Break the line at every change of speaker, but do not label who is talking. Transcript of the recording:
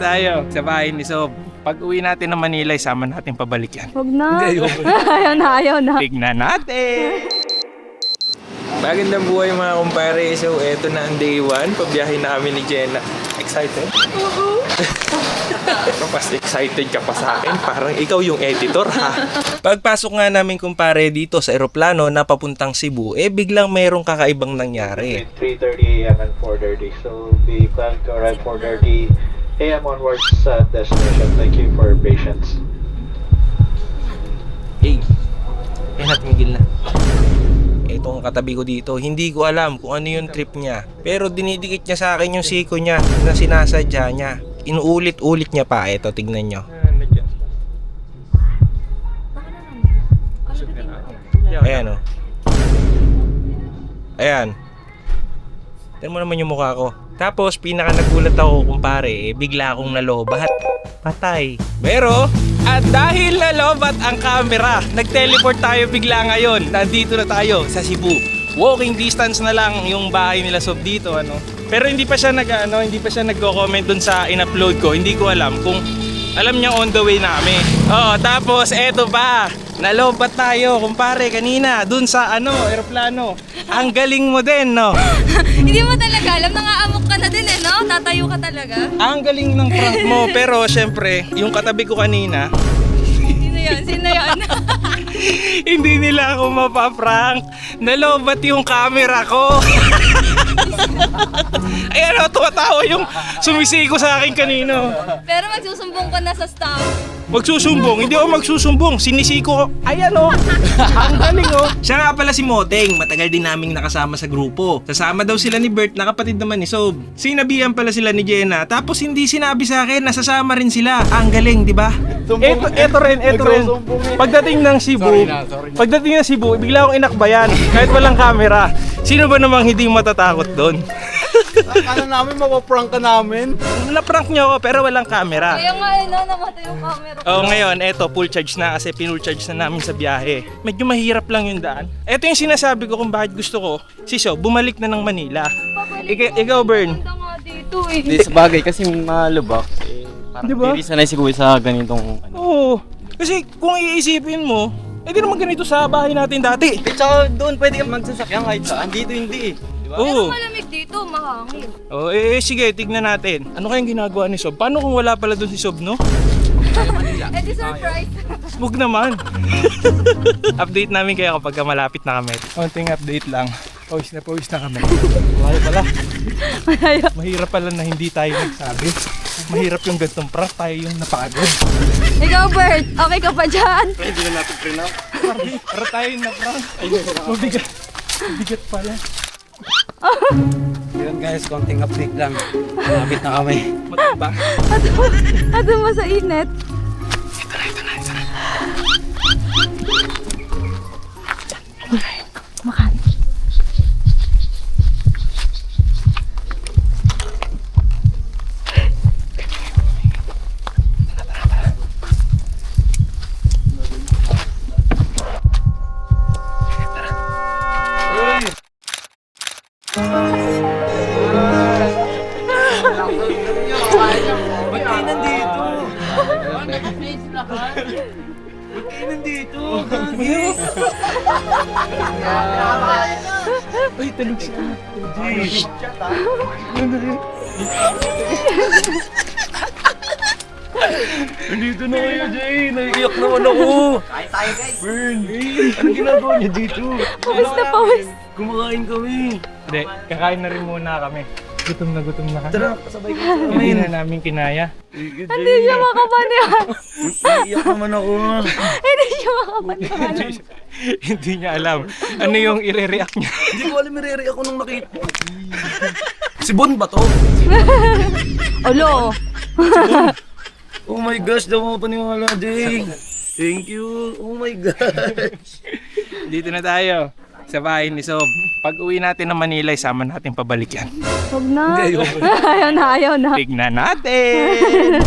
tayo sa bahay ni Sob. Pag uwi natin ng Manila, isama natin pabalik yan.
Huwag na. Ayaw na.
Tignan natin. Magandang buhay mga kumpare. So, eto na ang day 1. Pabiyahin na kami ni Jenna. Excited? Oo. Mas excited ka pa sa akin. Parang ikaw yung editor, ha? Pagpasok nga namin kumpare dito sa eroplano na papuntang Cebu, biglang mayroong kakaibang nangyari.
3:30 a.m. and 4:30. So, we plan to arrive 4:30 a.m. onwards sa destination. Thank you for your patience.
Hey, tumigil na. Itong katabi ko dito, hindi ko alam kung ano yung trip niya. Pero dinidikit niya sa akin yung siko niya na sinasadya niya. Inuulit-ulit niya pa. Ito, tignan nyo. Ayan o. Ayan. Tignan mo naman yung mukha ko. Tapos, pinaka nagulat ako kumpare, bigla akong nalobat. Patay. Pero, at dahil nalobat ang camera, nag-teleport tayo bigla ngayon. Nandito na tayo sa Cebu. Walking distance na lang yung bahay nila Sob dito, ano. Pero hindi pa siya hindi pa siya nagko-comment dun sa in-upload ko. Hindi ko alam kung alam niya on the way na kami. Oh, tapos eto pa. Nalobat tayo, kumpare, kanina dun sa eroplano. Ang galing mo din, no?
Hindi mo talaga alam, nangaamok ka na din no? Tatayo ka talaga.
Ang galing ng prank mo, pero syempre, yung katabi ko kanina,
Sino yun?
hindi nila ako mapaprank. Nalobat yung camera ko. Ayan o, tumatawa yung sumisiko sa akin kanino.
Pero magsusumbong ka na sa staff.
Magsusumbong? Hindi ako magsusumbong. Sinisiko ko. Ayan o. Ang galing o. Siya nga pala si Moteng. Matagal din naming nakasama sa grupo. Sasama daw sila ni Bert na kapatid naman ni Sob. Sinabihan pala sila ni Jenna. Tapos hindi sinabi sa akin na sasama rin sila. Ang galing, di ba? Eto rin. Pagdating ng Cebu, bigla akong inakbayan. Kahit walang camera. Sino ba namang hindi matatakot doon?
Ano namin, mapaprank ka namin?
Na-prank niyo ako pero walang camera.
Kaya nga namatay yung camera.
Oh, ngayon, eto, full charge na kasi pinull charge na namin sa biyahe. Medyo mahirap lang yung daan. Eto yung sinasabi ko kung bakit gusto ko, si Sob, bumalik na ng Manila. Ikaw, Bern.
Ganda nga dito eh.
Hindi sa bagay kasi malubak. Parang
Diba?
hindi sanay si Kuya sa ganitong
Oo. Kasi kung iisipin mo, di naman ganito sa bahay natin dati.
Tsaka doon pwede kang magsasakyan kahit saan. Dito hindi eh. Diba?
Pero
Oo.
malamig dito, mahangin.
Oh, sige, tignan natin. Ano kayang ginagawa ni Sob? Paano kung wala pala doon si Sob, no?
Di surprise.
Wag naman. Update namin kayo kapag malapit na kami. Konting update lang. Pawis na kami. Wala pala. Mahirap pala na hindi tayo nagsabi. Mahirap yung gantong prank, tayo yung napagod.
Ikaw, Bert, okay ka pa dyan?
Hindi na natin print out.
Para tayo na prank. Mabigat. Mabigat pala.
Yun guys, konting update lang. Malapit na kami.
Mataba.
Ato mo sa init.
Ito na.
Makain.
Ba't kayo nandito? Ba't kayo nandito?
Ay, talog siya. Nandito na kayo, Jay. Naiiyak naman ako.
Kain tayo guys.
Bern, anong ginagawa niya dito?
Pawis na pawis.
Kumakain kami. Hindi, kakain na rin muna kami. Gutom na kami.
Tara, kasabay ko.
Hindi na namin kinaya.
Hindi siya makapanihan.
Naiiyak naman ako.
Hindi siya makapanihan.
Hindi niya alam ano yung ire-react niya.
Hindi ko alam i-react ako nung nakita. Si Bon ba to?
Olo.
Oh my gosh, daw mo paniwala, Jay. Thank you. Oh my gosh.
Dito na tayo sa bahay ni Sob. Pag uwi natin ng Manila, isama natin pabalik yan.
Huwag na. Ayaw na.
Tignan natin!